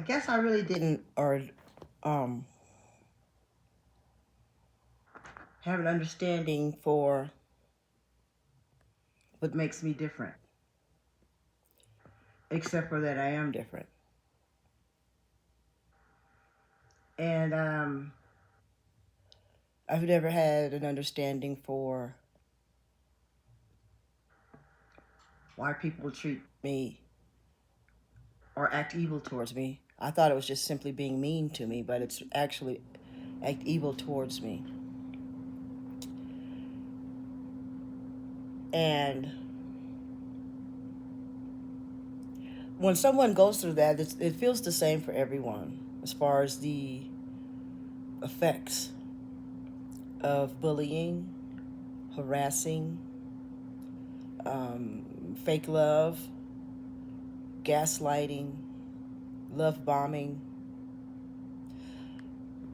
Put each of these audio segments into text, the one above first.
guess I really didn't or um, have an understanding for what makes me different, except for that I am different. And I've never had an understanding for why people treat me or act evil towards me. I thought it was just simply being mean to me, but it's actually act evil towards me. And when someone goes through that, it feels the same for everyone as far as the effects of bullying, harassing, fake love, gaslighting, love bombing,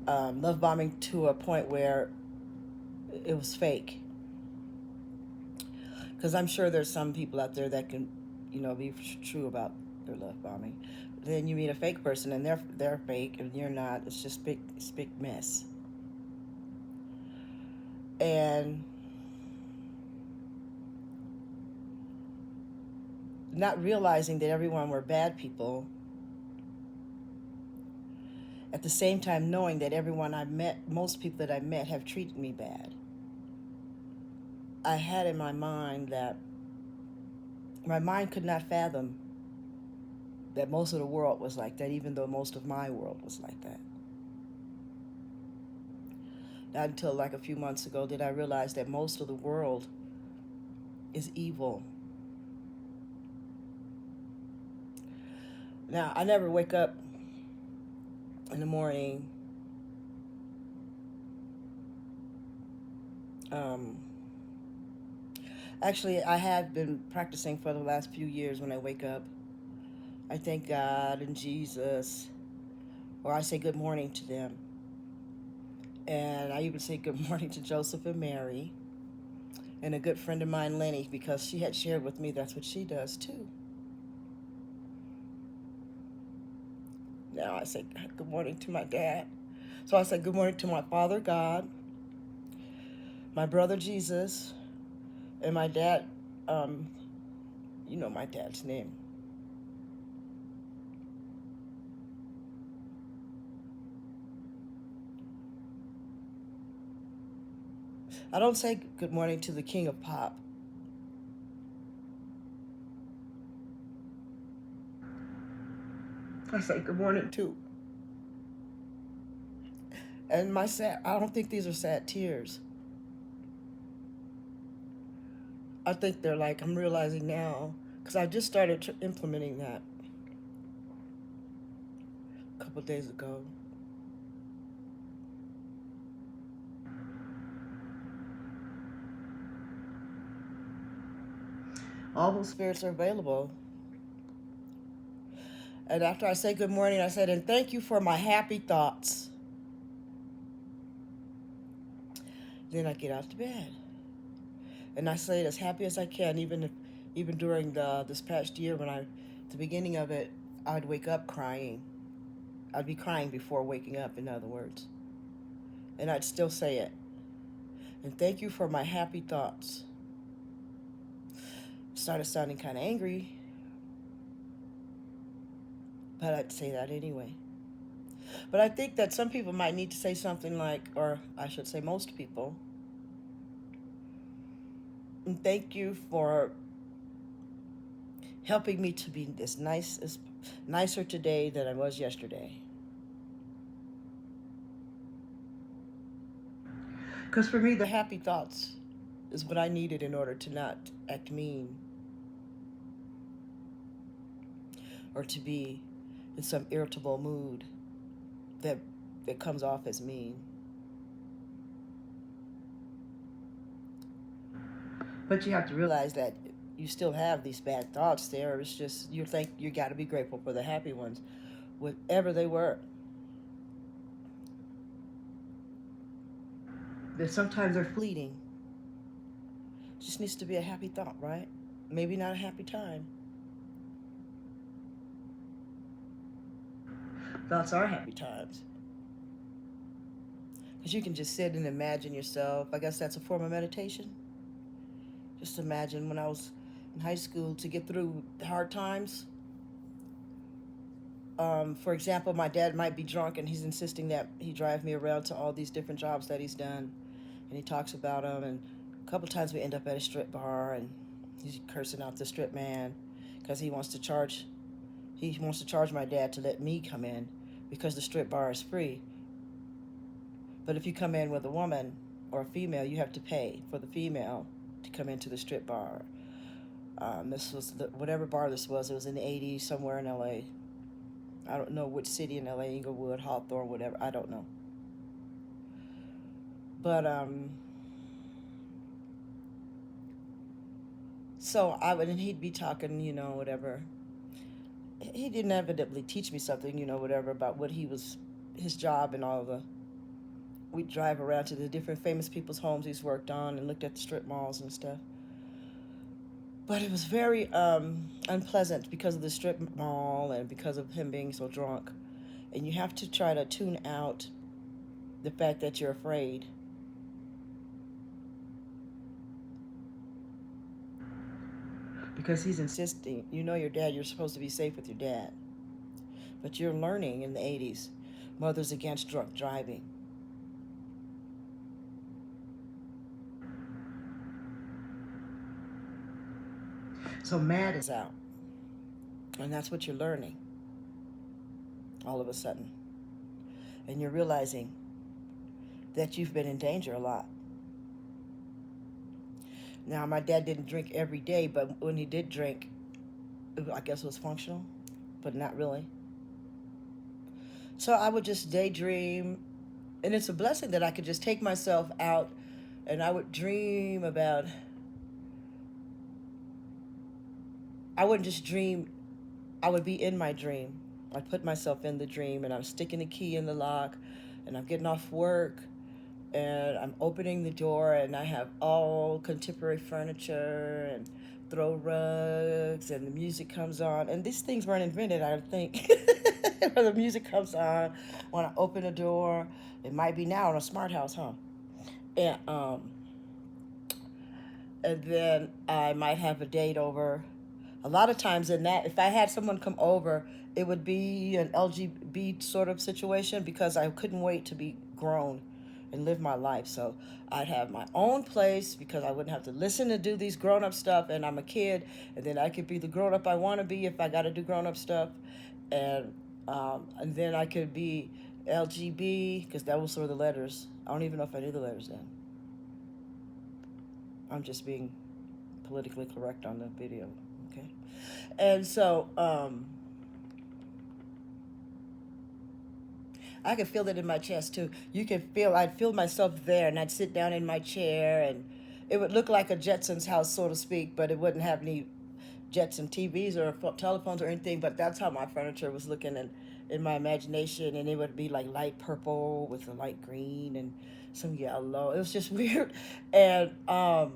love bombing to a point where it was fake. Because I'm sure there's some people out there that can, be true about their love bombing. Then you meet a fake person and they're fake and you're not. It's just big mess. And not realizing that everyone were bad people, at the same time knowing that everyone I met, most people that I met, have treated me bad. I had in my mind that my mind could not fathom that most of the world was like that, even though most of my world was like that. Not until like a few months ago did I realize that most of the world is evil. Now, I never wake up in the morning um, actually, I have been practicing for the last few years. When I wake up, I thank God and Jesus, or I say good morning to them. And I even say good morning to Joseph and Mary, and a good friend of mine, Lenny, because she had shared with me that's what she does too. Now I say good morning to my dad. So I say good morning to my father, God, my brother, Jesus, and my dad. Um, you know my dad's name. I don't say good morning to the king of pop. I say good morning too. And I don't think these are sad tears. I think they're like, I'm realizing now, because I just started implementing that a couple days ago. All those spirits are available. And after I say good morning, I said, and thank you for my happy thoughts. Then I get out to bed. And I say it as happy as I can, even during this past year when the beginning of it, I'd wake up crying. I'd be crying before waking up, in other words. And I'd still say it. And thank you for my happy thoughts. Started sounding kind of angry, but I'd say that anyway. But I think that some people might need to say something like, or I should say most people, and thank you for helping me to be nicer today than I was yesterday. Because for me, the happy thoughts is what I needed in order to not act mean or to be in some irritable mood that that comes off as mean. But you have to realize that you still have these bad thoughts there. It's just you got to be grateful for the happy ones, whatever they were. That sometimes they're fleeting. Just needs to be a happy thought, right? Maybe not a happy time. Thoughts are happy times. Because you can just sit and imagine yourself. I guess that's a form of meditation. Just imagine when I was in high school to get through hard times. For example, my dad might be drunk and he's insisting that he drive me around to all these different jobs that he's done. And he talks about them. And a couple times we end up at a strip bar and he's cursing out the strip man because he wants to charge my dad to let me come in because the strip bar is free. But if you come in with a woman or a female, you have to pay for the female to come into the strip bar. This was whatever bar this was. It was in the 80s somewhere in LA. I don't know which city in LA, Inglewood, Hawthorne, whatever. I don't know. But so I would, and he'd be talking, whatever. He'd inevitably teach me something, whatever about what his job and all the. We'd drive around to the different famous people's homes he's worked on and looked at the strip malls and stuff. But it was very unpleasant because of the strip mall and because of him being so drunk. And you have to try to tune out the fact that you're afraid. Because he's insisting, your dad, you're supposed to be safe with your dad. But you're learning in the 80s, Mothers Against Drunk Driving. So MAD is out. And that's what you're learning all of a sudden. And you're realizing that you've been in danger a lot. Now, my dad didn't drink every day, but when he did drink, I guess it was functional, but not really. So I would just daydream, and it's a blessing that I could just take myself out and I would dream about. I wouldn't just dream, I would be in my dream. I'd put myself in the dream and I'm sticking the key in the lock and I'm getting off work and I'm opening the door and I have all contemporary furniture and throw rugs and the music comes on. And these things weren't invented, I think. When the music comes on, when I open the door, it might be now in a smart house, huh? And, um, and then I might have a date over. A lot of times in that, if I had someone come over, it would be an LGBT sort of situation because I couldn't wait to be grown and live my life. So I'd have my own place because I wouldn't have to listen to do these grown up stuff. And I'm a kid, and then I could be the grown up I want to be if I got to do grown up stuff, and then I could be LGB because that was sort of the letters. I don't even know if I knew the letters then. I'm just being politically correct on the video, okay? And so I could feel it in my chest too. I'd feel myself there, and I'd sit down in my chair, and it would look like a Jetsons house, so to speak, but it wouldn't have any Jetson TVs or telephones or anything. But that's how my furniture was looking in my imagination, and it would be like light purple with a light green and some yellow. It was just weird, and I'd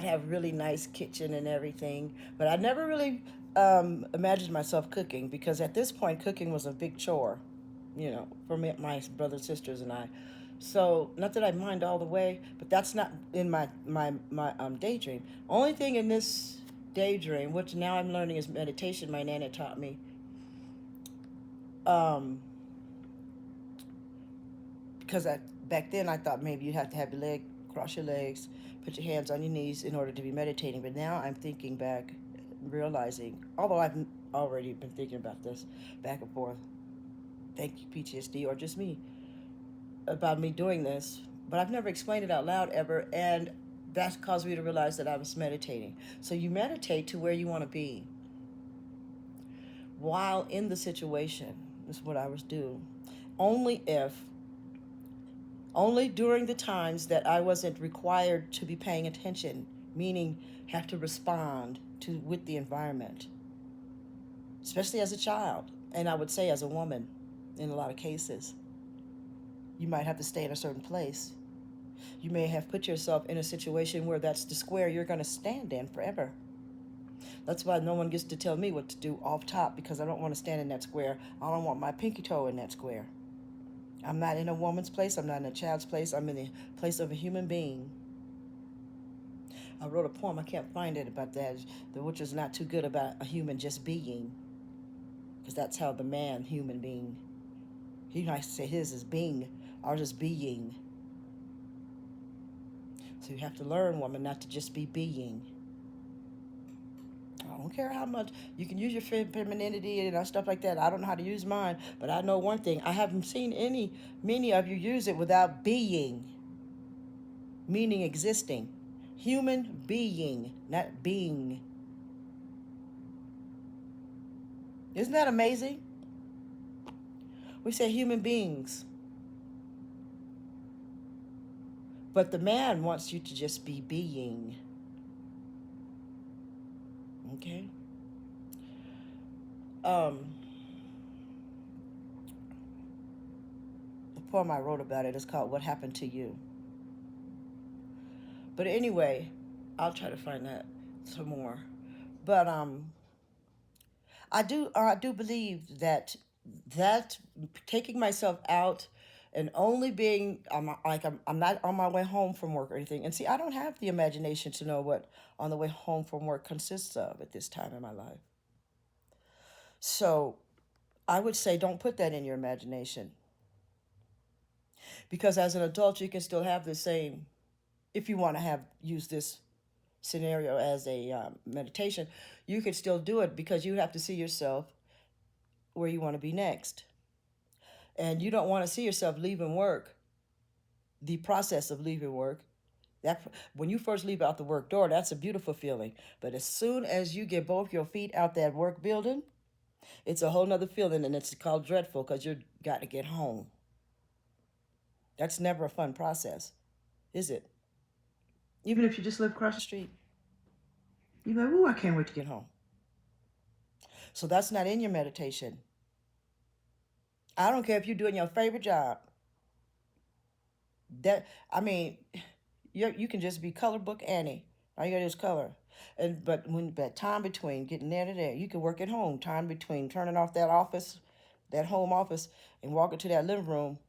have really nice kitchen and everything, but I never really imagined myself cooking because at this point, cooking was a big chore, for me, my brothers, sisters, and I. So not that I mind all the way, but that's not in my daydream. Only thing in this daydream, which now I'm learning is meditation. My nana taught me. Um, because back then I thought maybe you have to have cross your legs, put your hands on your knees in order to be meditating. But now I'm thinking back, realizing, although I've already been thinking about this back and forth, thank you PTSD or just me, about me doing this, but I've never explained it out loud ever, and that caused me to realize that I was meditating. So you meditate to where you want to be while in the situation is what I was doing. Only during the times that I wasn't required to be paying attention, meaning have to respond to with the environment, especially as a child, and I would say as a woman in a lot of cases. You might have to stay in a certain place. You may have put yourself in a situation where that's the square you're going to stand in forever. That's why no one gets to tell me what to do off top, because I don't want to stand in that square. I don't want my pinky toe in that square. I'm not in a woman's place. I'm not in a child's place. I'm in the place of a human being. I wrote a poem, I can't find it, about that, which is not too good, about a human just being. Because that's how the man, human being, he likes to say his is being, ours is being. So you have to learn, woman, not to just be being. I don't care how much you can use your femininity and stuff like that. I don't know how to use mine, but I know one thing: I haven't seen many of you use it without being, meaning existing. Human being, not being. Isn't that amazing? We say human beings, but the man wants you to just be being. Okay. Um, the poem I wrote about it is called "What Happened to You." But anyway, I'll try to find that some more. But I do believe that taking myself out and only being, I'm not on my way home from work or anything. And see, I don't have the imagination to know what on the way home from work consists of at this time in my life. So I would say don't put that in your imagination, because as an adult you can still have the same, if you want to have use this scenario as a meditation, you could still do it, because you have to see yourself where you want to be next. And you don't want to see yourself leaving work, the process of leaving work. That when you first leave out the work door, that's a beautiful feeling. But as soon as you get both your feet out that work building, it's a whole nother feeling, and it's called dreadful, because you got to get home. That's never a fun process, is it? Even if you just live across the street, you're like, "Ooh, I can't wait to get home." So that's not in your meditation. I don't care if you're doing your favorite job. That I mean, you can just be color book Annie. All you gotta do is color. And but when that time between getting there to there, you can work at home. Time between turning off that office, that home office, and walking to that living room,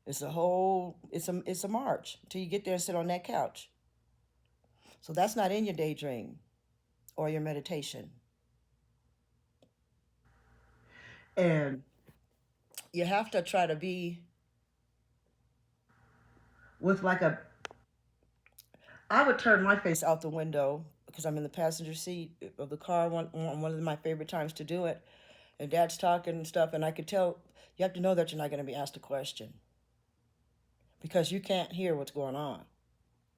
it's a march till you get there and sit on that couch. So that's not in your daydream or your meditation. And you have to try to be with like a, I would turn my face out the window because I'm in the passenger seat of the car, one of my favorite times to do it. And dad's talking and stuff, and I could tell, you have to know that you're not going to be asked a question, because you can't hear what's going on.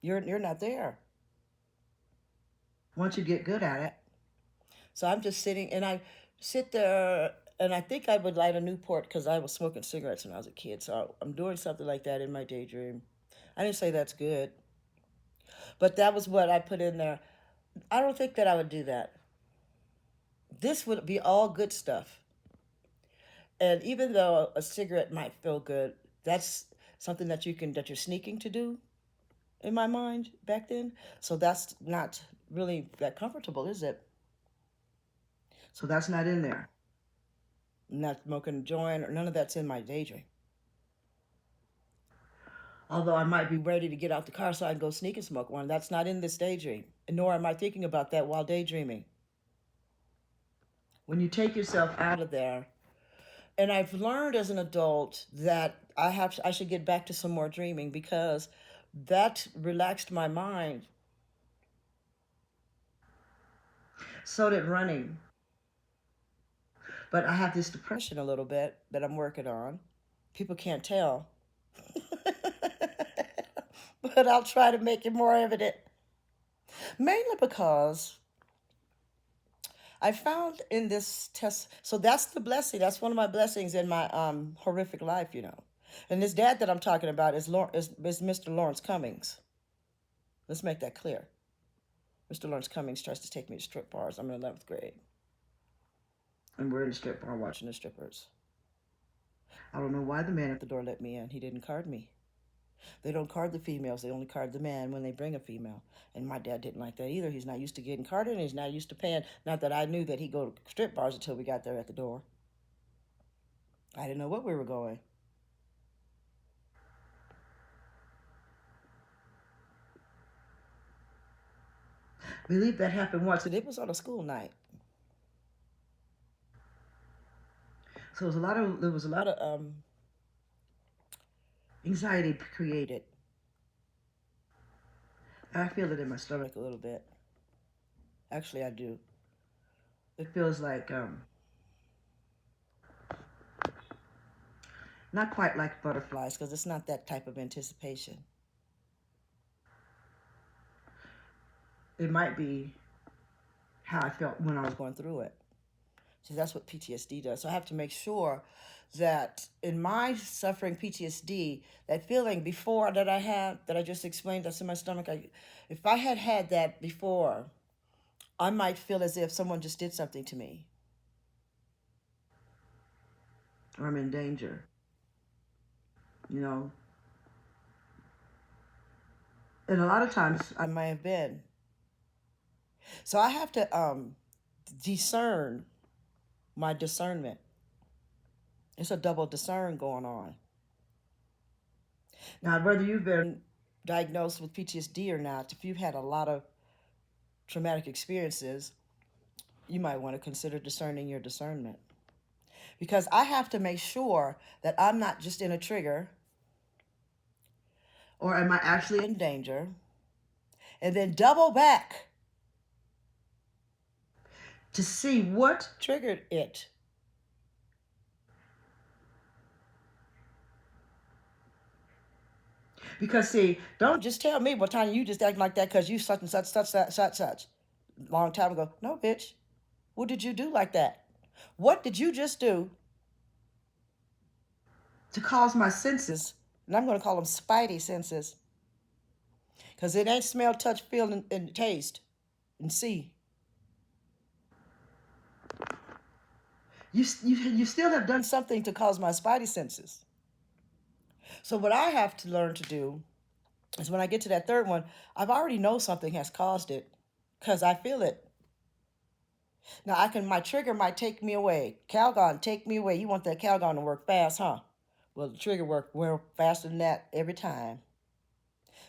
You're not there once you get good at it. So I'm just sitting, and I sit there, and I think I would light a Newport because I was smoking cigarettes when I was a kid. So I'm doing something like that in my daydream. I didn't say that's good, but that was what I put in there. I don't think that I would do that. This would be all good stuff. And even though a cigarette might feel good, that's something that you're sneaking to do in my mind back then. So that's not really that comfortable, is it? So that's not in there. I'm not smoking a joint or none of that's in my daydream. Although I might be ready to get out the car so I can go sneak and smoke one. That's not in this daydream. And nor am I thinking about that while daydreaming. When you take yourself out of there, and I've learned as an adult that I should get back to some more dreaming, because that relaxed my mind. So did running. But I have this depression a little bit that I'm working on. People can't tell. But I'll try to make it more evident. Mainly because I found in this test, so that's the blessing. That's one of my blessings in my horrific life. And this dad that I'm talking about is Mr. Lawrence Cummings. Let's make that clear. Mr. Lawrence Cummings tries to take me to strip bars. I'm in 11th grade. And we're in a strip bar watching the strippers. I don't know why the man at the door let me in. He didn't card me. They don't card the females. They only card the man when they bring a female. And my dad didn't like that either. He's not used to getting carded, and he's not used to paying. Not that I knew that he'd go to strip bars until we got there at the door. I didn't know what we were going. I believe that happened once, and it was on a school night. So there was a lot of anxiety created. I feel it in my stomach a little bit. Actually, I do. It feels like not quite like butterflies because it's not that type of anticipation. It might be how I felt when I was going through it. See, that's what PTSD does. So I have to make sure that in my suffering PTSD, that feeling before that I had, that I just explained, that's in my stomach, if I had had that before, I might feel as if someone just did something to me, or I'm in danger, you know. And a lot of times I might have been. So I have to discern my discernment. It's a double discern going on. Now, whether you've been diagnosed with PTSD or not, if you've had a lot of traumatic experiences, you might want to consider discerning your discernment. Because I have to make sure that I'm not just in a trigger, or am I actually in danger, and then double back to see what triggered it. Because see, don't just tell me, well, Tanya, you just acting like that because you such and such, such. Long time ago. No, bitch. What did you do like that? What did you just do to cause my senses, and I'm going to call them spidey senses, because it ain't smell, touch, feel, and taste, and see. You still have done something to cause my spidey senses. So what I have to learn to do is when I get to that third one, I've already know something has caused it because I feel it. Now my trigger might take me away. Calgon, take me away. You want that Calgon to work fast, huh? Well, the trigger work faster than that every time.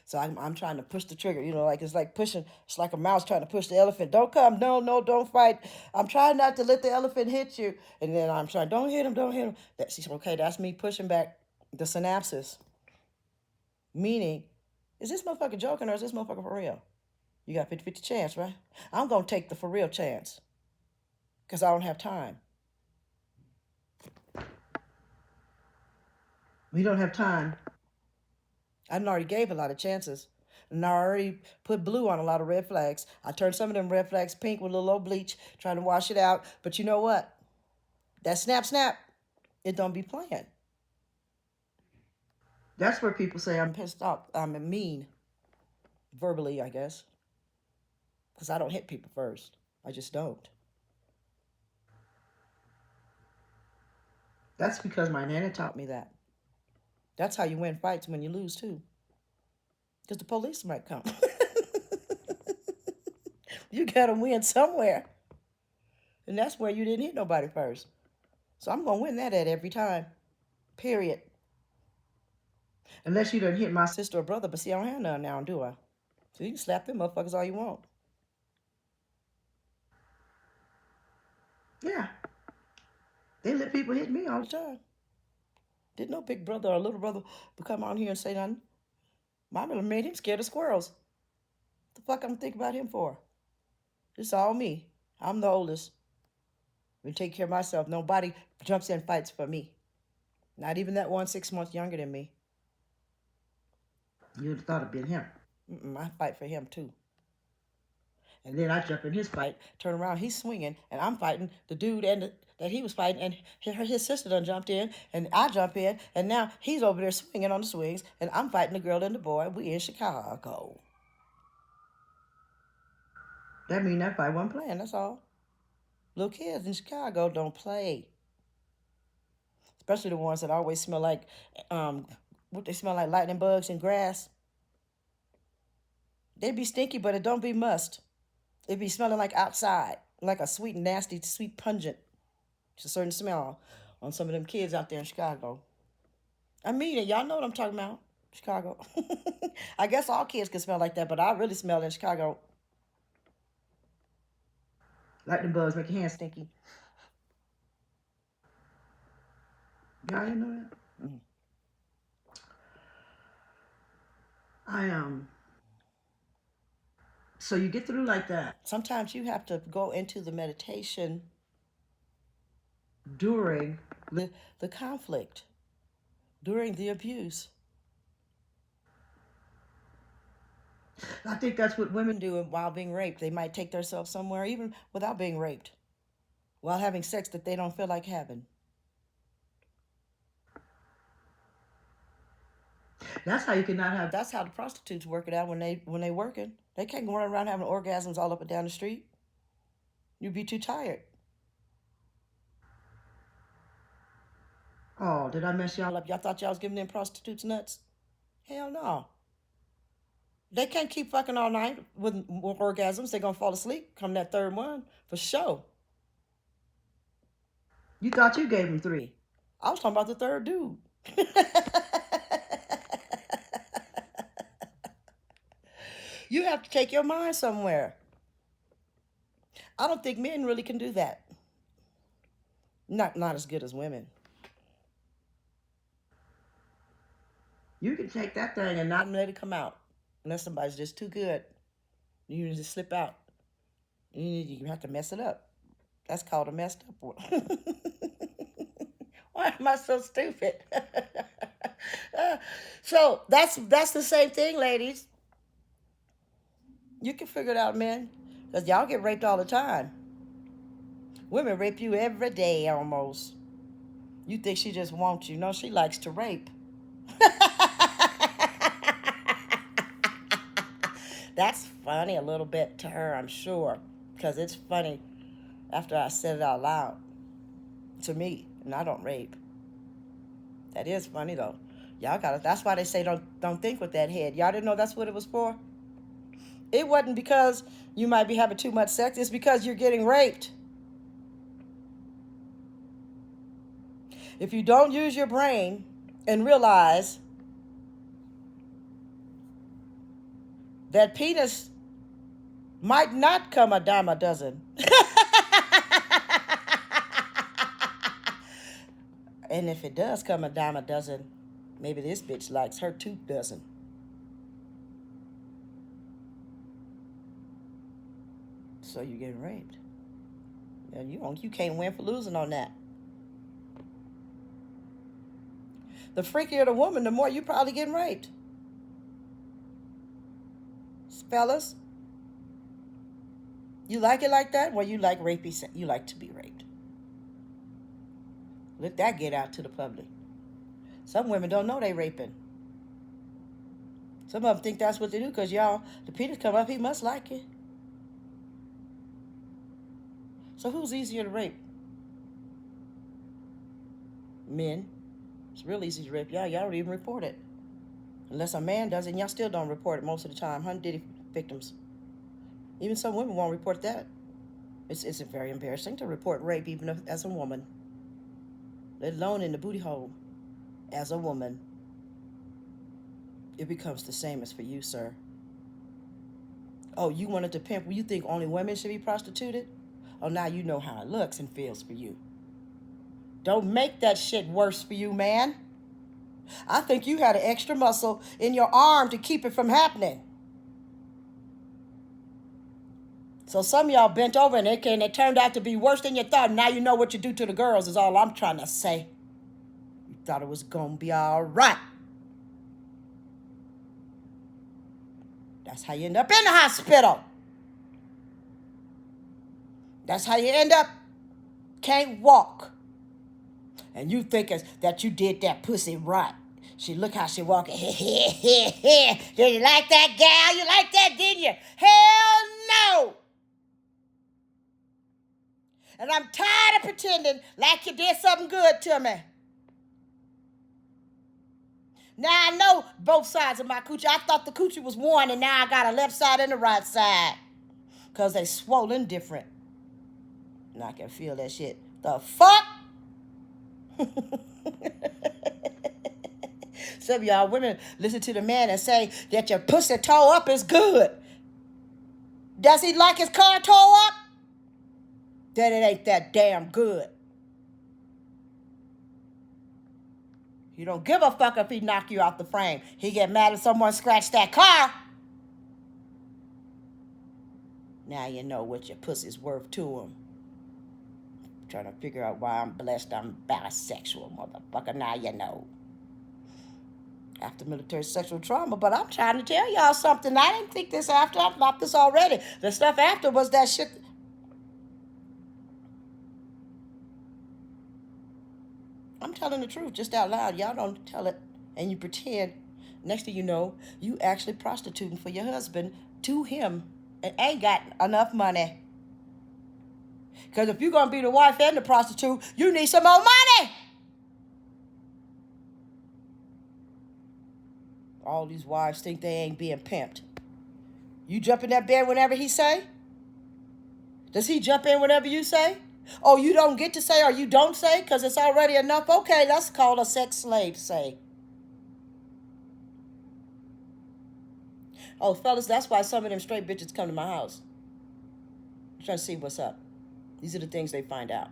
So I'm trying to push the trigger, like it's like pushing, it's like a mouse trying to push the elephant. Don't come, no, don't fight. I'm trying not to let the elephant hit you. And then I'm trying, don't hit him. She's okay, that's me pushing back the synapses. Meaning, is this motherfucker joking or is this motherfucker for real? You got 50-50 chance, right? I'm going to take the for real chance because I don't have time. We don't have time. I already gave a lot of chances. And I already put blue on a lot of red flags. I turned some of them red flags pink with a little bleach, trying to wash it out. But you know what? That snap, it don't be playing. That's where people say I'm pissed off. I'm mean. Verbally, I guess. Because I don't hit people first. I just don't. That's because my nana taught me that. That's how you win fights when you lose, too. Because the police might come. You got to win somewhere. And that's where you didn't hit nobody first. So I'm going to win that at every time. Period. Unless you done hit my sister or brother. But see, I don't have none now, do I? So you can slap them motherfuckers all you want. Yeah. They let people hit me all the time. Didn't no big brother or little brother come on here and say nothing. Mama made him scared of squirrels. What the fuck I'm thinking about him for? It's all me. I'm the oldest. I take care of myself. Nobody jumps in and fights for me. Not even that one 6 months younger than me. You'd have thought it'd been him. I fight for him too. And then I jump in his fight, turn around, he's swinging, and I'm fighting the dude that he was fighting, and his sister done jumped in, and I jump in, and now he's over there swinging on the swings, and I'm fighting the girl and the boy. We in Chicago. That mean that fight wasn't playing, that's all. Little kids in Chicago don't play. Especially the ones that always smell like What they smell like, lightning bugs and grass. They be stinky, but it don't be must. It be smelling like outside, like a sweet, nasty, sweet pungent. It's a certain smell on some of them kids out there in Chicago. I mean it. Y'all know what I'm talking about. Chicago. I guess all kids can smell like that, but I really smell in Chicago. Lightning bugs make your hands stinky. Y'all didn't know that? So you get through like that. Sometimes you have to go into the meditation during the conflict, during the abuse. I think that's what women do while being raped. They might take themselves somewhere, even without being raped, while having sex that they don't feel like having. That's how you cannot have. That's how the prostitutes work it out when they working. They can't go around having orgasms all up and down the street. You'd be too tired. Oh, did I mess y'all up? Y'all thought y'all was giving them prostitutes nuts? Hell no. They can't keep fucking all night with orgasms. They're gonna fall asleep come that third one for sure. You thought you gave them 3. I was talking about the third dude. You have to take your mind somewhere. I don't think men really can do that. Not as good as women. You can take that thing and not let it come out. Unless somebody's just too good. You need to slip out. You have to mess it up. That's called a messed up one. Why am I so stupid? So that's the same thing, ladies. You can figure it out, men. Because y'all get raped all the time. Women rape you every day almost. You think she just wants you. No, she likes to rape. That's funny a little bit to her, I'm sure. Because it's funny after I said it out loud to me. And I don't rape. That is funny though. Y'all gotta, that's why they say don't think with that head. Y'all didn't know that's what it was for? It wasn't because you might be having too much sex. It's because you're getting raped. If you don't use your brain and realize that penis might not come a dime a dozen. And if it does come a dime a dozen, maybe this bitch likes her 2 dozen. So you're getting raped. And you can't win for losing on that. The freakier the woman, the more you probably getting raped. Fellas, you like it like that? Well, you like rapey. You like to be raped. Let that get out to the public. Some women don't know they raping. Some of them think that's what they do because y'all, the penis come up, he must like it. So who's easier to rape? Men. It's real easy to rape y'all. Y'all don't even report it. Unless a man does it, and y'all still don't report it most of the time. Hun Diddy victims. Even some women won't report that. It's very embarrassing to report rape even as a woman. Let alone in the booty hole. As a woman. It becomes the same as for you, sir. Oh, you wanted to pimp? Well, you think only women should be prostituted? Oh, now you know how it looks and feels for you. Don't make that shit worse for you, man. I think you had an extra muscle in your arm to keep it from happening. So some of y'all bent over and it turned out to be worse than you thought. Now you know what you do to the girls is all I'm trying to say. You thought it was going to be all right. That's how you end up in the hospital. That's how you end up can't walk. And you think that you did that pussy right. She look how she walking. Did you like that, gal? You like that, didn't you? Hell no. And I'm tired of pretending like you did something good to me. Now I know both sides of my coochie. I thought the coochie was one, and now I got a left side and a right side. Because they swollen different. And I can feel that shit. The fuck? Some of y'all women listen to the man and say that your pussy toe up is good. Does he like his car toe up? Then it ain't that damn good. You don't give a fuck if he knock you off the frame. He get mad if someone scratched that car. Now you know what your pussy's worth to him. Trying to figure out why I'm blessed I'm bisexual, motherfucker. Now you know. After military sexual trauma, but I'm trying to tell y'all something. I didn't think this after. I thought this already. The stuff after was that shit. I'm telling the truth just out loud. Y'all don't tell it and you pretend. Next thing you know, you actually prostituting for your husband to him and ain't got enough money. Because if you're going to be the wife and the prostitute, you need some more money. All these wives think they ain't being pimped. You jump in that bed whenever he say? Does he jump in whenever you say? Oh, you don't get to say or you don't say because it's already enough? Okay, that's called a sex slave say. Oh, fellas, that's why some of them straight bitches come to my house. I'm trying to see what's up. These are the things they find out.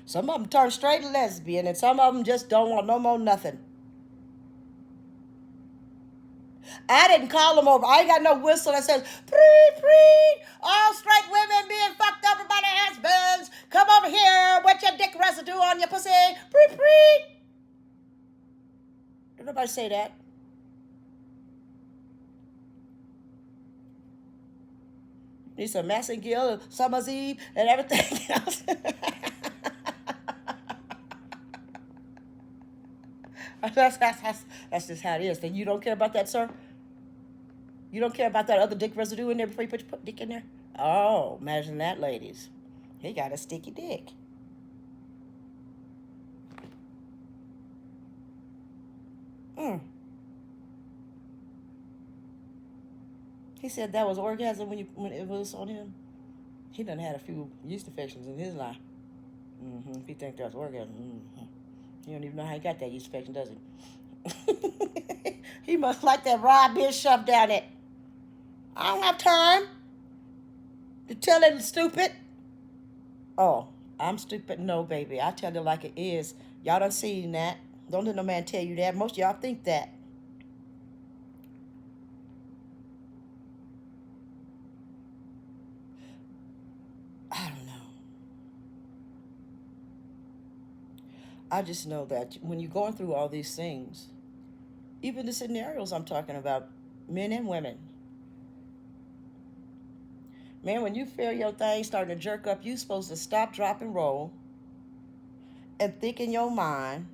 Some of them turn straight lesbian and some of them just don't want no more nothing. I didn't call them over. I ain't got no whistle that says, preet, preet, all straight women being fucked over by their husbands. Come over here with your dick residue on your pussy. Preet, preet. Did nobody say that? Need some Massengill, Summer's Eve, and everything else. That's just how it is. Then you don't care about that, sir? You don't care about that other dick residue in there before you put your dick in there? Oh, imagine that, ladies. He got a sticky dick. He said that was orgasm when it was on him. He done had a few yeast infections in his life. If he think that's orgasm, he don't even know how he got that yeast infection, does he? He must like that raw beer shoved down it. I don't have time to tell it stupid. Oh, I'm stupid? No, baby. I tell it like it is. Y'all done seen that. Don't let no man tell you that. Most of y'all think that. I don't know. I just know that when you're going through all these things, even the scenarios I'm talking about, men and women, man, when you feel your thing starting to jerk up, you supposed to stop, drop, and roll and think in your mind,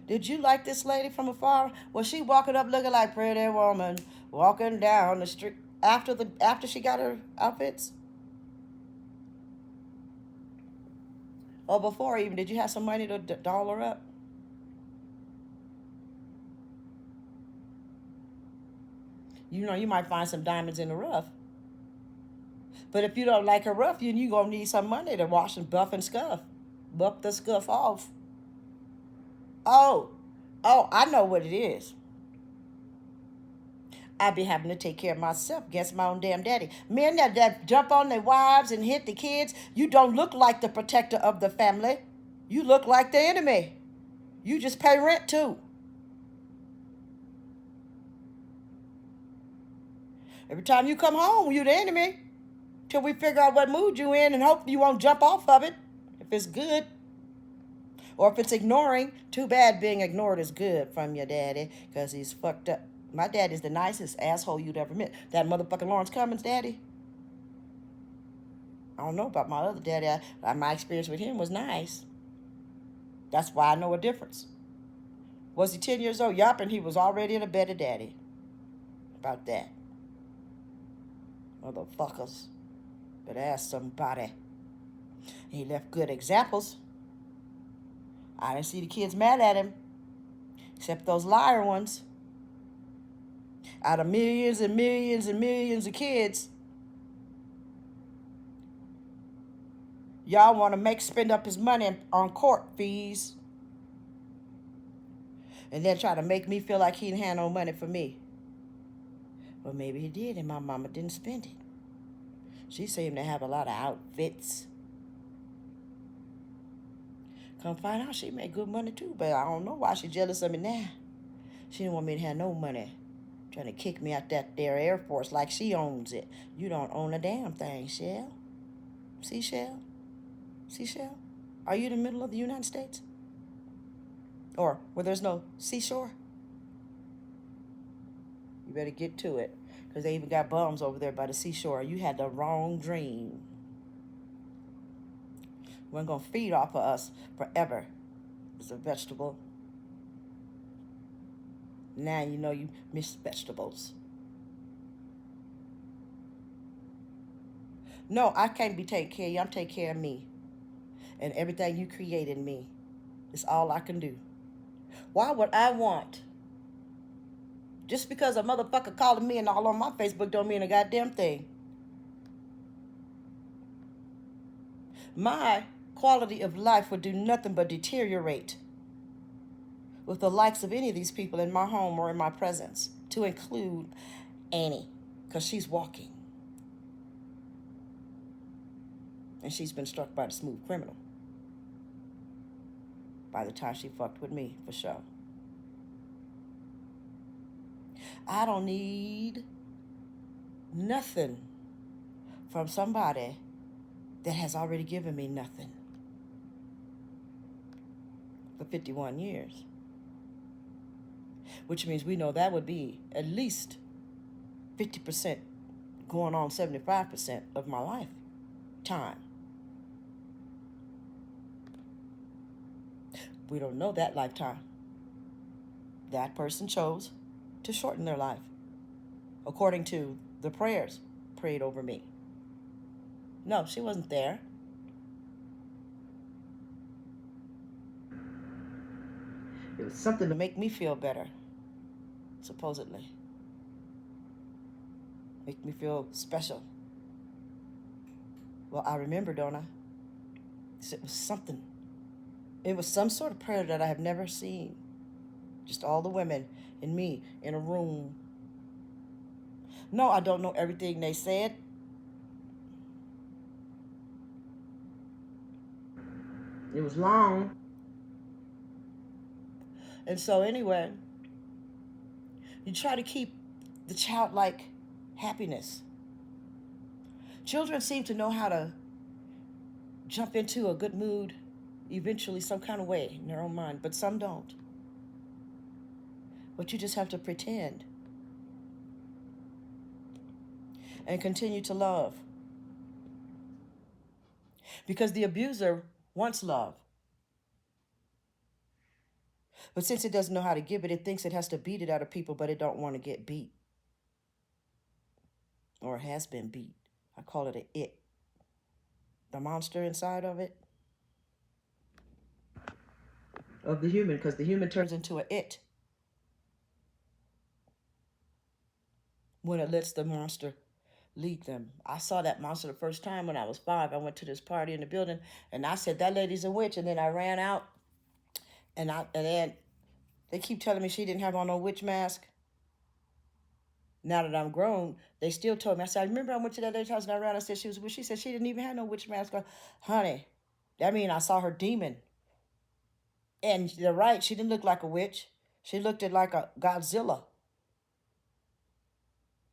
did you like this lady from afar? Was she walking up looking like pretty woman, walking down the street after she got her outfits? Or before even, did you have some money to doll her up? You know, you might find some diamonds in the rough. But if you don't like her rough, you're going to need some money to wash and buff and scuff. Buff the scuff off. Oh, I know what it is. I be having to take care of myself against my own damn daddy. Men that jump on their wives and hit the kids, you don't look like the protector of the family. You look like the enemy. You just pay rent too. Every time you come home, you the enemy. Till we figure out what mood you in and hope you won't jump off of it if it's good. Or if it's ignoring, too bad being ignored is good from your daddy because he's fucked up. My dad is the nicest asshole you'd ever met. That motherfucking Lawrence Cummins daddy. I don't know about my other daddy. My experience with him was nice. That's why I know a difference. Was he 10 years old? Yup, and he was already in a better daddy. About that. Motherfuckers. But ask somebody. He left good examples. I didn't see the kids mad at him. Except those liar ones. Out of millions and millions and millions of kids, y'all want to make spend up his money on court fees and then try to make me feel like he didn't have no money for me. Well, maybe he did, and my mama didn't spend it. She seemed to have a lot of outfits. Come find out she made good money too, but I don't know why she jealous of me now. She didn't want me to have no money. Trying to kick me out that there Air Force like she owns it. You don't own a damn thing, Shell. See, Shell? See, Shell? Are you in the middle of the United States? Or where there's no seashore? You better get to it. Because they even got bums over there by the seashore. You had the wrong dream. We're going to feed off of us forever. It's a vegetable. Now you know you miss vegetables. No, I can't be taking care of you. I'm taking care of me. And everything you created in me. It's all I can do. Why would I want? Just because a motherfucker calling me and all on my Facebook don't mean a goddamn thing. My quality of life would do nothing but deteriorate with the likes of any of these people in my home or in my presence, to include Annie, because she's walking. And she's been struck by the smooth criminal by the time she fucked with me, for sure. I don't need nothing from somebody that has already given me nothing for 51 years. Which means we know that would be at least 50% going on 75% of my lifetime. We don't know that lifetime. That person chose to shorten their life according to the prayers prayed over me. No, she wasn't there. It was something to make me feel better, supposedly. Make me feel special. Well, I remember, don't I? It was something. It was some sort of prayer that I have never seen. Just all the women and me in a room. No, I don't know everything they said. It was long. And so anyway, you try to keep the childlike happiness. Children seem to know how to jump into a good mood eventually some kind of way in their own mind, but some don't. But you just have to pretend and continue to love. Because the abuser wants love. But since it doesn't know how to give it, it thinks it has to beat it out of people, but it don't want to get beat. Or it has been beat. I call it a it. The monster inside of it. Of the human, because the human turns into a it when it lets the monster lead them. I saw that monster the first time when I was 5. I went to this party in the building, and I said, that lady's a witch. And then I ran out, and then they keep telling me she didn't have on no witch mask. Now that I'm grown, they still told me. I said, I remember I went to that lady's house and I ran. I said she was a witch. She said she didn't even have no witch mask on. Honey, that means I saw her demon. And they're right. She didn't look like a witch. She looked at like a Godzilla.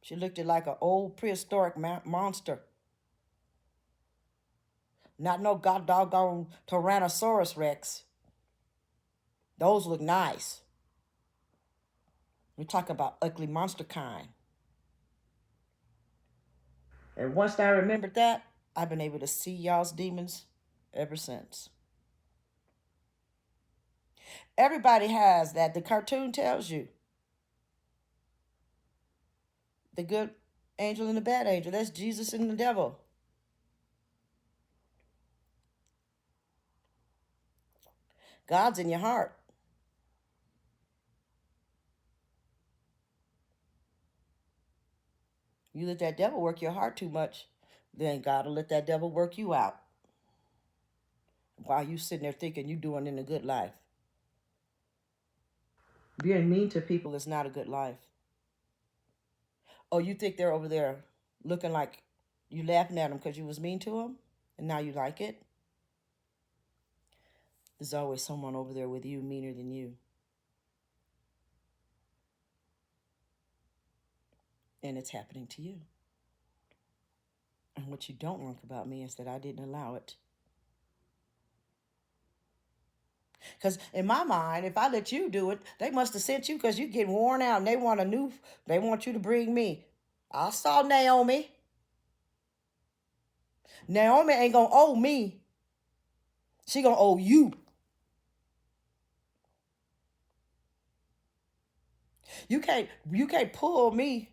She looked at like an old prehistoric monster. Not no god doggone Tyrannosaurus Rex. Those look nice. We talk about ugly monster kind. And once I remembered that, I've been able to see y'all's demons ever since. Everybody has that. The cartoon tells you. The good angel and the bad angel. That's Jesus and the devil. God's in your heart. You let that devil work your heart too much, then God will let that devil work you out while you sitting there thinking you doing in a good life. Being mean to people is not a good life. Oh, you think they're over there looking like you laughing at them because you was mean to them and now you like it? There's always someone over there with you meaner than you. And it's happening to you. And what you don't like about me is that I didn't allow it. Because in my mind, if I let you do it, they must have sent you because you get worn out and they want you to bring me. I saw Naomi. Naomi ain't gonna owe me. She gonna owe you. You can't pull me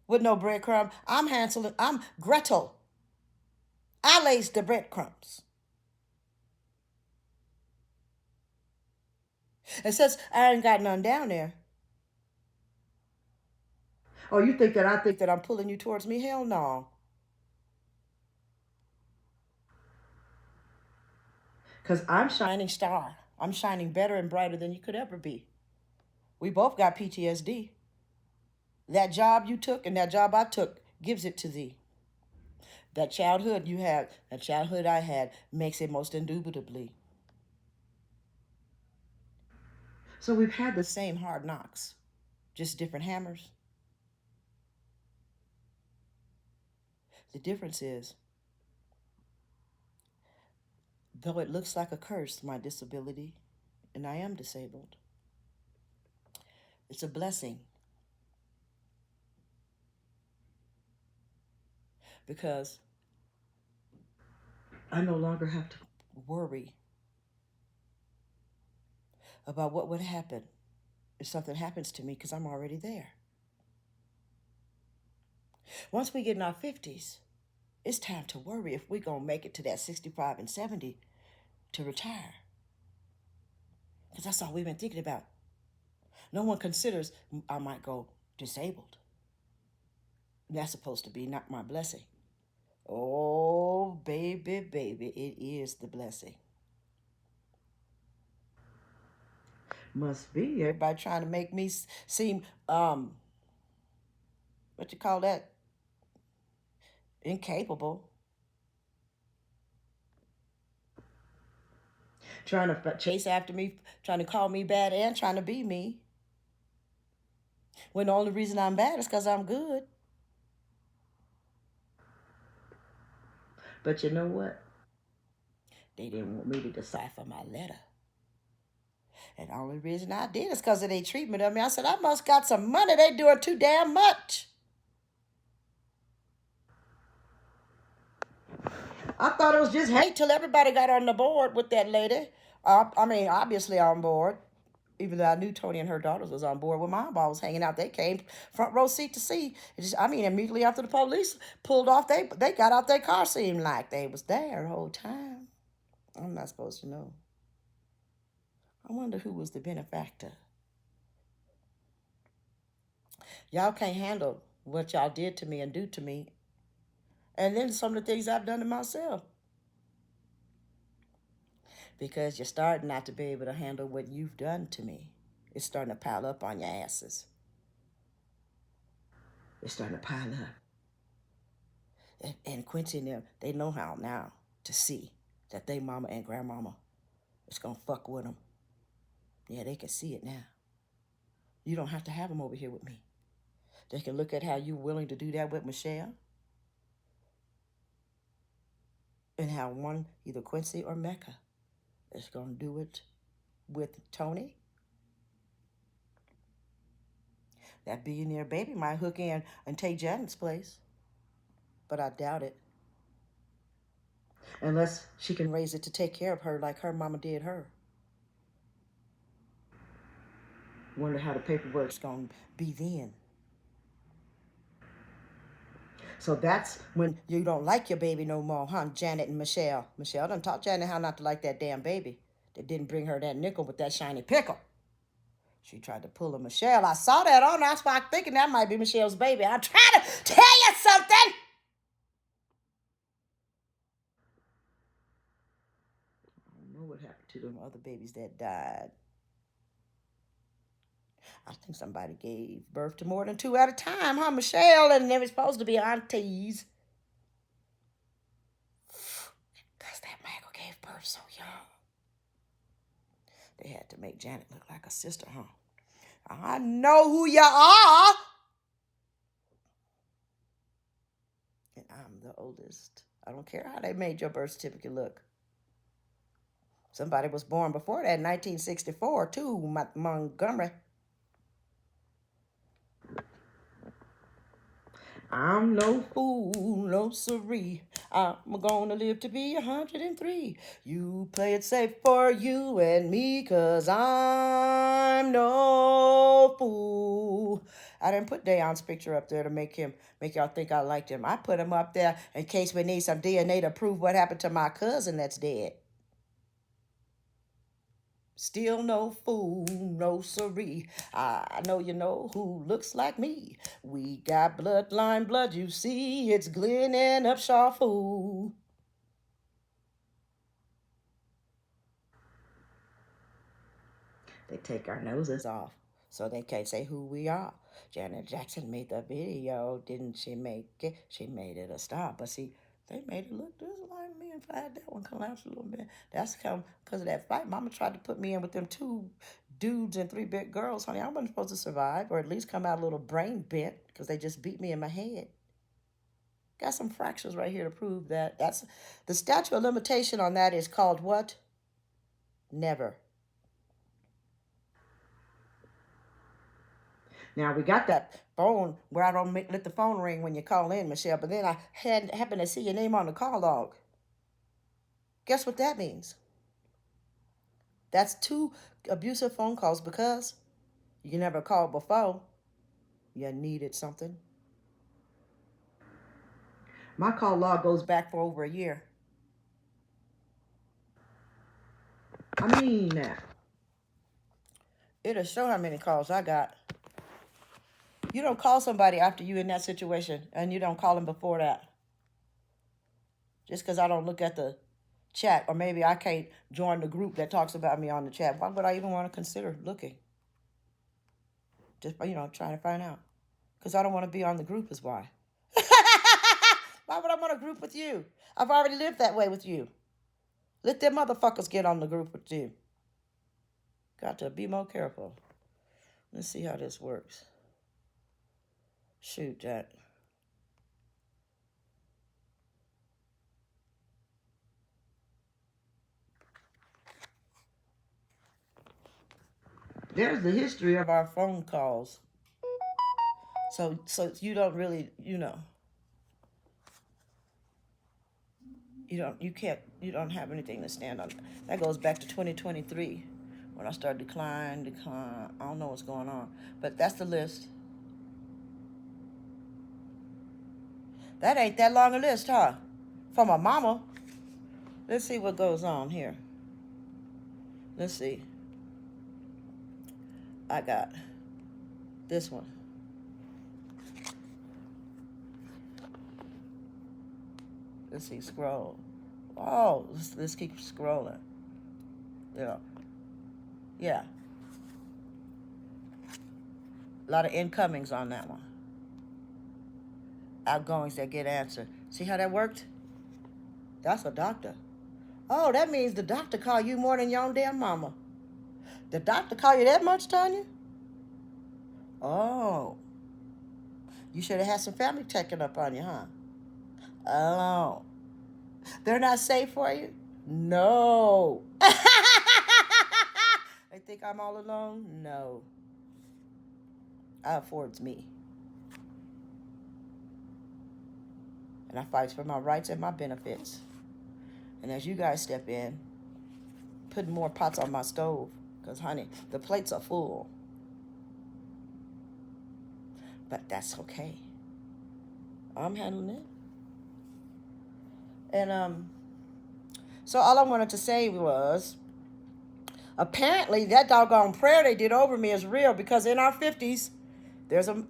with no breadcrumb. I'm Gretel. I lays the breadcrumbs. And since I ain't got none down there. Oh, you think that I think that I'm pulling you towards me? Hell no. Because I'm shining star. I'm shining better and brighter than you could ever be. We both got PTSD. That job you took and that job I took gives it to thee. That childhood you had, that childhood I had, makes it most indubitably. So we've had the same hard knocks, just different hammers. The difference is, though it looks like a curse, my disability, and I am disabled, it's a blessing. Because I no longer have to worry about what would happen if something happens to me because I'm already there. Once we get in our 50s, it's time to worry if we're going to make it to that 65 and 70 to retire. Because that's all we've been thinking about. No one considers I might go disabled. And that's supposed to be not my blessing. Oh, baby, baby, it is the blessing. Must be. Everybody trying to make me seem, what you call that? Incapable. Trying to chase after me, trying to call me bad and trying to be me. When the only reason I'm bad is because I'm good. But you know what? They didn't want me to decipher my letter. And the only reason I did is because of their treatment of me. I said, I must got some money. They doing too damn much. I thought it was just hate till everybody got on the board with that lady. I mean, obviously on board. Even though I knew Tony and her daughters was on board with mom, I was hanging out. They came front row seat to see. Immediately after the police pulled off, they got out their car. Seemed like they was there the whole time. I'm not supposed to know. I wonder who was the benefactor. Y'all can't handle what y'all did to me and do to me. And then some of the things I've done to myself. Because you're starting not to be able to handle what you've done to me. It's starting to pile up on your asses. It's starting to pile up. And Quincy and them, they know how now to see that they mama and grandmama is going to fuck with them. Yeah, they can see it now. You don't have to have them over here with me. They can look at how you're willing to do that with Michelle. And how one, either Quincy or Mecca, is going to do it with Tony. That billionaire baby might hook in and take Janet's place. But I doubt it. Unless she can raise it to take care of her like her mama did her. Wonder how the paperwork's going to be then. So that's when you don't like your baby no more, huh, Janet and Michelle? Michelle done taught Janet how not to like that damn baby that didn't bring her that nickel with that shiny pickle. She tried to pull a Michelle. I saw that on. That's why I'm thinking that might be Michelle's baby. I'm trying to tell you something. I don't know what happened to them other babies that died. I think somebody gave birth to more than two at a time, huh, Michelle? And they were supposed to be aunties. Because that Michael gave birth so young. They had to make Janet look like a sister, huh? I know who you are. And I'm the oldest. I don't care how they made your birth certificate look. Somebody was born before that in 1964, too, Montgomery. I'm no fool, no siree. I'm gonna live to be 103. You play it safe for you and me, 'cause I'm no fool. I didn't put Dayon's picture up there to make y'all think I liked him. I put him up there in case we need some DNA to prove what happened to my cousin that's dead. Still no fool, no siree. I know you know who looks like me. We got bloodline blood, you see. It's Glenn and Upshaw Fool. They take our noses off so they can't say who we are. Janet Jackson made the video, didn't she make it? She made it a star. But see, they made it look just like me. In fact, that one collapsed a little bit. That's come because of that fight. Mama tried to put me in with them two dudes and three big girls. Honey, I wasn't supposed to survive or at least come out a little brain bent because they just beat me in my head. Got some fractures right here to prove that. That's the statute of limitation on that is called what? Never. Now we got that phone where I don't let the phone ring when you call in, Michelle. But then I happened to see your name on the call log. Guess what that means? That's two abusive phone calls because you never called before. You needed something. My call log goes back for over a year. I mean that. It'll show how many calls I got. You don't call somebody after you in that situation, and you don't call them before that. Just because I don't look at the chat, or maybe I can't join the group that talks about me on the chat. Why would I even want to consider looking? Just, trying to find out. Because I don't want to be on the group is why. Why would I want a group with you? I've already lived that way with you. Let them motherfuckers get on the group with you. Got to be more careful. Let's see how this works. Shoot, Jack. There's the history of our phone calls. So you don't really, you don't have anything to stand on. That goes back to 2023 when I started decline. I don't know what's going on, but that's the list. That ain't that long a list, huh? For my mama. Let's see what goes on here. Let's see. I got this one. Let's see, scroll. Oh, let's keep scrolling. Yeah. A lot of incomings on that one. Outgoings that get answered. See how that worked? That's a doctor. Oh, that means the doctor called you more than your own damn mama. The doctor call you that much, Tanya? Oh. You should have had some family checking up on you, huh? Oh. They're not safe for you? No. They think I'm all alone? No. I affords me. And I fight for my rights and my benefits. And as you guys step in, putting more pots on my stove. Because, honey, the plates are full. But that's okay. I'm handling it. And, so all I wanted to say was, Apparently, that doggone prayer they did over me is real, because in our 50s,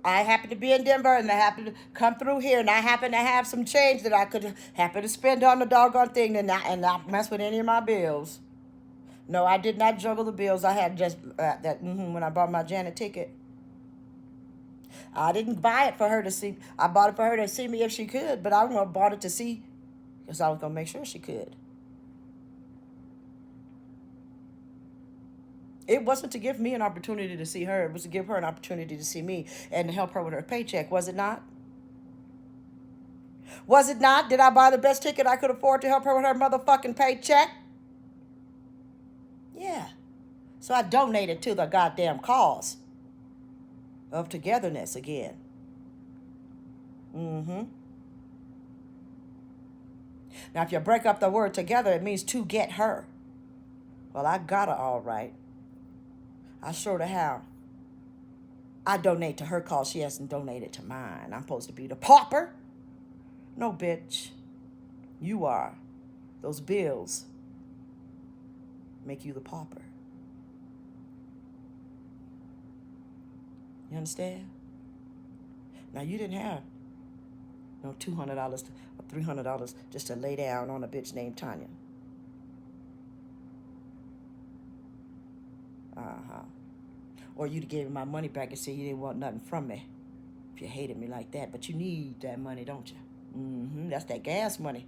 I happen to be in Denver, and I happen to come through here, and I happen to have some change that I could happen to spend on the doggone thing, and not mess with any of my bills. No, I did not juggle the bills. I had just when I bought my Janet ticket. I didn't buy it for her to see. I bought it for her to see me if she could, but I bought it to see because I was going to make sure she could. It wasn't to give me an opportunity to see her. It was to give her an opportunity to see me and to help her with her paycheck. Was it not? Was it not? Did I buy the best ticket I could afford to help her with her motherfucking paycheck? Yeah. So I donated to the goddamn cause of togetherness again. Mm-hmm. Now, if you break up the word together, it means to get her. Well, I got her all right. I sure have. I donate to her cause. She hasn't donated to mine. I'm supposed to be the pauper. No, bitch. You are. Those bills make you the pauper. You understand? Now, you didn't have no $200 or $300 just to lay down on a bitch named Tanya. Or you'd have gave me my money back and said you didn't want nothing from me if you hated me like that. But you need that money, don't you? Mm-hmm. That's that gas money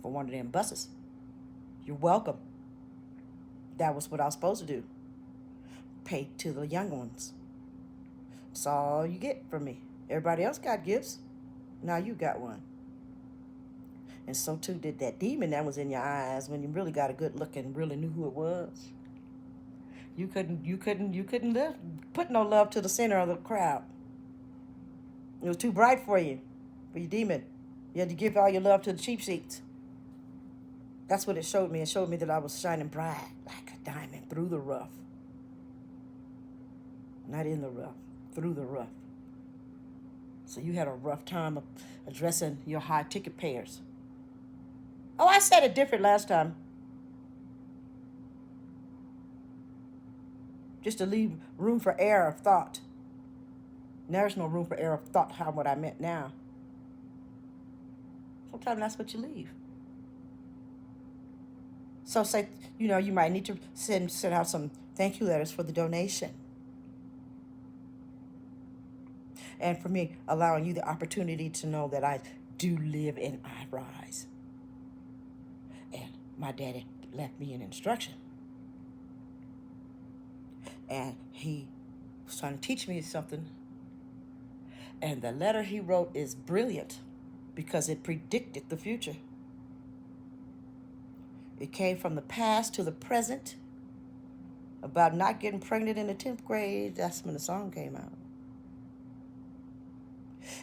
for one of them buses. You're welcome. That was what I was supposed to do. Pay to the young ones. That's all you get from me. Everybody else got gifts. Now you got one. And so too did that demon that was in your eyes when you really got a good look and really knew who it was. You couldn't put no love to the center of the crowd. It was too bright for you, for your demon. You had to give all your love to the cheap seats. That's what it showed me. It showed me that I was shining bright like a diamond through the rough. Not in the rough, through the rough. So you had a rough time addressing your high ticket payers. Oh, I said it different last time. Just to leave room for error of thought. There's no room for error of thought, how what I meant now. Sometimes that's what you leave. So say, you might need to send out some thank you letters for the donation. And for me, allowing you the opportunity to know that I do live and I rise. And my daddy left me an instruction. And he was trying to teach me something. And the letter he wrote is brilliant because it predicted the future. It came from the past to the present about not getting pregnant in the 10th grade. That's when the song came out.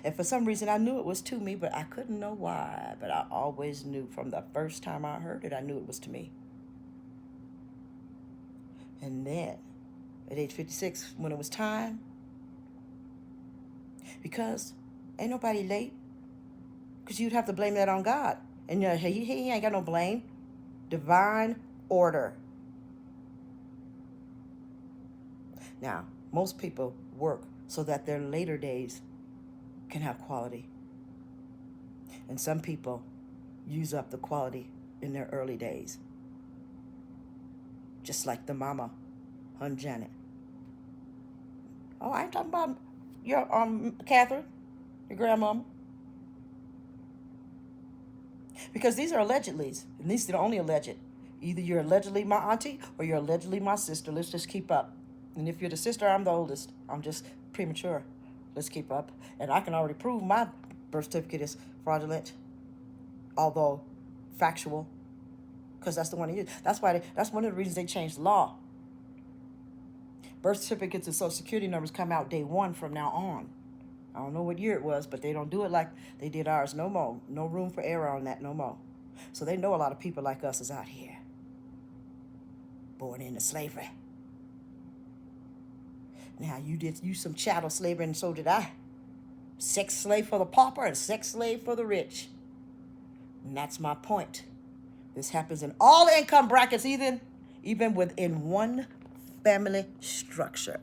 And for some reason, I knew it was to me, but I couldn't know why. But I always knew from the first time I heard it, I knew it was to me. And then, at age 56, when it was time, because ain't nobody late, because you'd have to blame that on God. And he ain't got no blame. Divine order. Now, most people work so that their later days can have quality. And some people use up the quality in their early days. Just like the mama, Hun Janet. Oh, I ain't talking about your Catherine, your grandmama. Because these are allegedlys, and these are the only alleged. Either you're allegedly my auntie or you're allegedly my sister. Let's just keep up. And if you're the sister, I'm the oldest. I'm just premature. Let's keep up. And I can already prove my birth certificate is fraudulent, although factual, because that's the one they use. That's one of the reasons they changed the law. Birth certificates and social security numbers come out day one from now on. I don't know what year it was, but they don't do it like they did ours no more. No room for error on that no more. So they know a lot of people like us is out here, born into slavery. Now, you did use some chattel slavery, and so did I. Sex slave for the pauper and sex slave for the rich. And that's my point. This happens in all income brackets, even even within one family structure.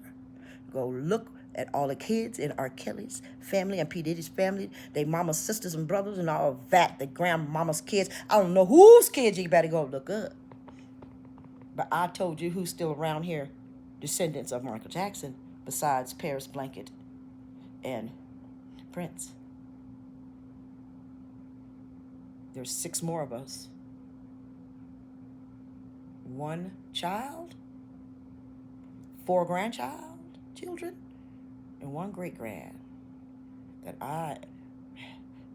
Go look at all the kids in R. Kelly's family and P. Diddy's family, they mama's sisters and brothers and all that, the grandmama's kids. I don't know whose kids you better go look up. But I told you who's still around here, descendants of Michael Jackson, besides Paris Blanket and Prince. There's 6 more of us. 1 child, 4 children, and 1 great-grand.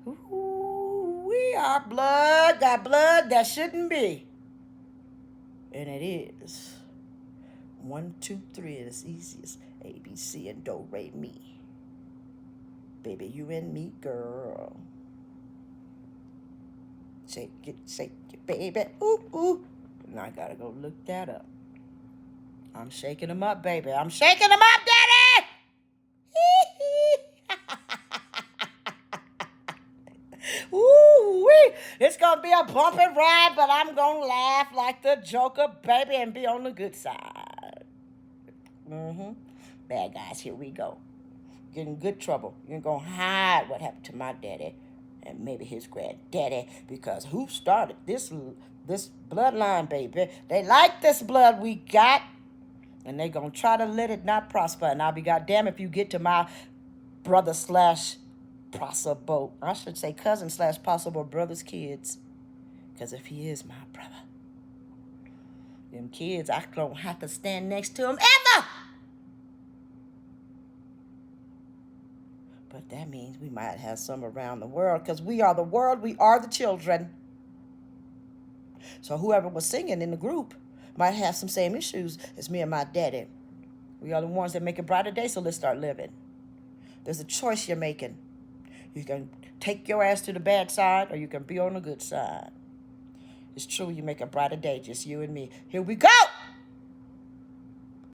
We are blood, got blood that shouldn't be. And it is. 1, 2, 3 is easiest. A, B, C, and do, re, mi. Baby, you and me, girl. Shake it, baby. Ooh, ooh. And I gotta go look that up. I'm shaking them up, baby. I'm shaking them up, daddy! Ooh-wee. It's gonna be a bumpy ride, but I'm gonna laugh like the Joker, baby, and be on the good side. Bad guys, here we go. Get in good trouble. You're gonna hide what happened to my daddy and maybe his granddaddy, because who started this bloodline, baby? They like this blood we got, and they gonna try to let it not prosper. And I'll be goddamn if you get to my brother slash possible, I should say cousin slash possible brother's kids, because if he is my brother, them kids, I don't have to stand next to him ever. But that means we might have some around the world, because we are the world, we are the children. So whoever was singing in the group might have some same issues as me and my daddy. We are the ones that make a brighter day, so let's start living. There's a choice you're making. You can take your ass to the bad side, or you can be on the good side. It's true, you make a brighter day, just you and me. Here we go!